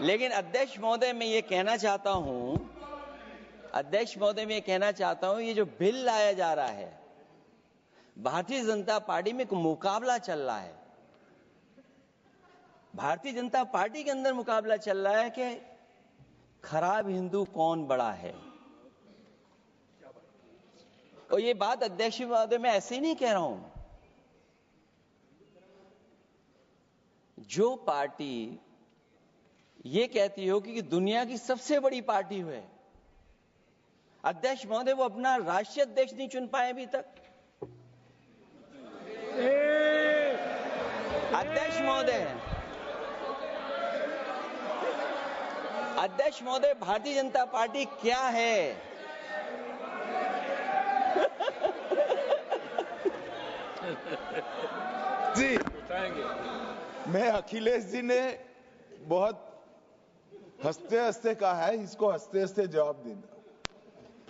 लेकिन अध्यक्ष महोदय मैं ये कहना चाहता हूं, ये जो बिल लाया जा रहा है, भारतीय जनता पार्टी में एक मुकाबला चल रहा है। भारतीय जनता पार्टी के अंदर मुकाबला चल रहा है कि खराब हिंदू कौन बड़ा है। और ये बात अध्यक्ष महोदय मैं ऐसे ही नहीं कह रहा हूं। जो पार्टी ये कहती हो कि दुनिया की सबसे बड़ी पार्टी है, अध्यक्ष महोदय वो अपना राष्ट्रीय अध्यक्ष नहीं चुन पाए अभी तक। अध्यक्ष महोदय भारतीय जनता पार्टी क्या है? जी, मैं अखिलेश जी ने बहुत हंसते हंसते कहा है, इसको हंसते हंसते जवाब देना।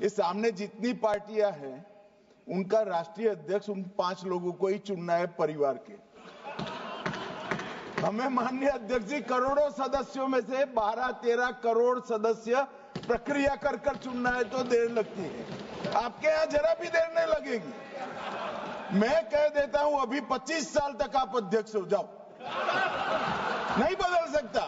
इस सामने जितनी पार्टियां हैं उनका राष्ट्रीय अध्यक्ष उन 5 लोगों को ही चुनना है परिवार के। हमें माननीय अध्यक्ष जी करोड़ों सदस्यों में से 12-13 करोड़ सदस्य प्रक्रिया कर कर चुनना है तो देर लगती है। आपके यहाँ जरा भी देर नहीं लगेगी। मैं कह देता हूं अभी 25 साल तक आप अध्यक्ष हो जाओ, नहीं बदल सकता।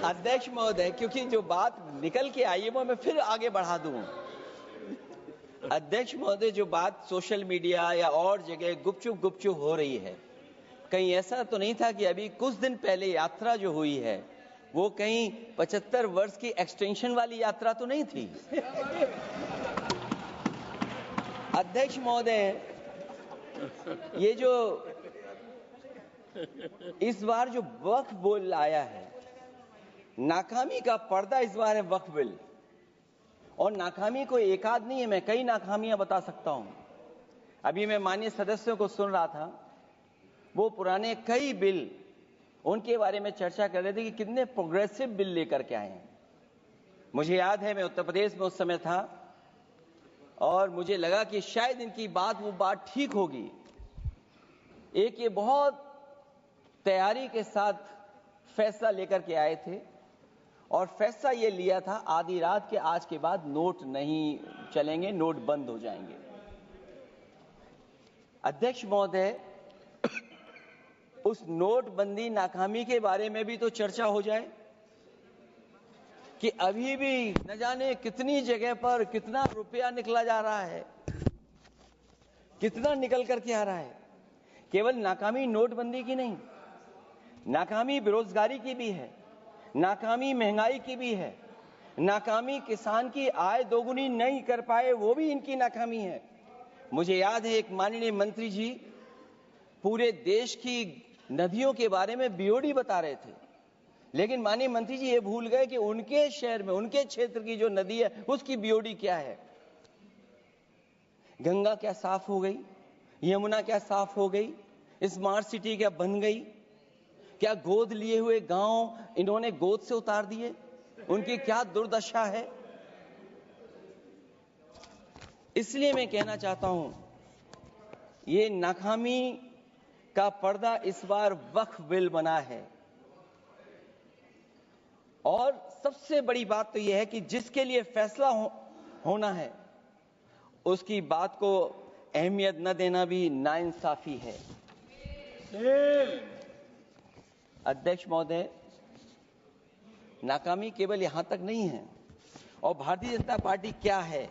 अध्यक्ष महोदय क्योंकि जो बात निकल के आई है वो मैं फिर आगे बढ़ा दूं। अध्यक्ष महोदय जो बात सोशल मीडिया या और जगह गुपचुप हो रही है, कहीं ऐसा तो नहीं था कि अभी कुछ दिन पहले यात्रा जो हुई है वो कहीं 75 वर्ष की एक्सटेंशन वाली यात्रा तो नहीं थी। अध्यक्ष महोदय ये जो इस बार जो वक्फ बिल आया है, नाकामी का पर्दा इस बार है वक्फ बिल। और नाकामी कोई एक आध नहीं है, मैं कई नाकामियां बता सकता हूं। अभी मैं माननीय सदस्यों को सुन रहा था, वो पुराने कई बिल उनके बारे में चर्चा कर रहे थे कि कितने प्रोग्रेसिव बिल लेकर के आए हैं। मुझे याद है मैं उत्तर प्रदेश में उस समय था और मुझे लगा कि शायद इनकी वो बात ठीक होगी। एक ये बहुत तैयारी के साथ फैसला लेकर के आए थे और फैसला ये लिया था आधी रात के आज के बाद नोट नहीं चलेंगे, नोट बंद हो जाएंगे। अध्यक्ष महोदय उस नोटबंदी नाकामी के बारे में भी तो चर्चा हो जाए कि अभी भी न जाने कितनी जगह पर कितना रुपया निकला जा रहा है, कितना निकल करके आ रहा है। केवल नाकामी नोटबंदी की नहीं, नाकामी बेरोजगारी की भी है, नाकामी महंगाई की भी है, नाकामी किसान की आय दोगुनी नहीं कर पाए वो भी इनकी नाकामी है। मुझे याद है एक माननीय मंत्री जी पूरे देश की नदियों के बारे में बीओडी बता रहे थे, लेकिन माननीय मंत्री जी ये भूल गए कि उनके शहर में, उनके क्षेत्र की जो नदी है उसकी बीओडी क्या है। गंगा क्या साफ हो गई, यमुना क्या साफ हो गई, स्मार्ट सिटी क्या बन गई, क्या गोद लिए हुए गांव इन्होंने गोद से उतार दिए, उनकी क्या दुर्दशा है। इसलिए मैं कहना चाहता हूं ये नाकामी का पर्दा इस बार वक्फ बिल बना है। और सबसे बड़ी बात तो यह है कि जिसके लिए फैसला होना है उसकी बात को अहमियत न देना भी नाइंसाफी है। अध्यक्ष महोदय नाकामी केवल यहां तक नहीं है। और भारतीय जनता पार्टी क्या है,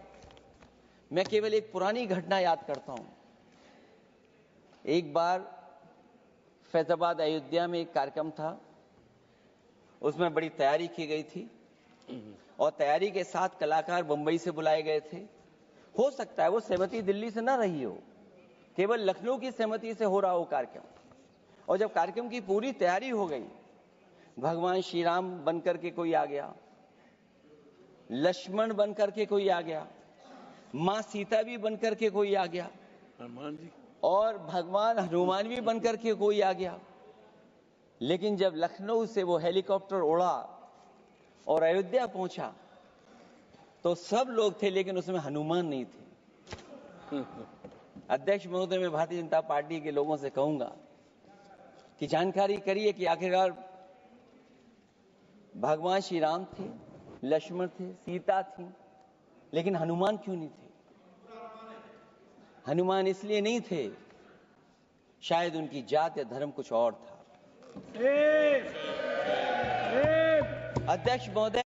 मैं केवल एक पुरानी घटना याद करता हूं। एक बार फैजाबाद अयोध्या में एक कार्यक्रम था, उसमें बड़ी तैयारी की गई थी और तैयारी के साथ कलाकार मुंबई से बुलाए गए थे। हो सकता है वो सहमति दिल्ली से ना रही हो, केवल लखनऊ की सहमति से हो रहा हो कार्यक्रम। और जब कार्यक्रम की पूरी तैयारी हो गई, भगवान श्री राम बनकर के कोई आ गया, लक्ष्मण बनकर के कोई आ गया, मां सीता भी बनकर के कोई आ गया, हनुमान जी और भगवान हनुमान भी बनकर के कोई आ गया। लेकिन जब लखनऊ से वो हेलीकॉप्टर उड़ा और अयोध्या पहुंचा तो सब लोग थे, लेकिन उसमें हनुमान नहीं थे। अध्यक्ष महोदय, मैं भारतीय जनता पार्टी के लोगों से कहूंगा की जानकारी करिए कि आखिरकार भगवान श्री राम थे, लक्ष्मण थे, सीता थी, लेकिन हनुमान क्यों नहीं थे? हनुमान इसलिए नहीं थे, शायद उनकी जात या धर्म कुछ और था। अध्यक्ष महोदय,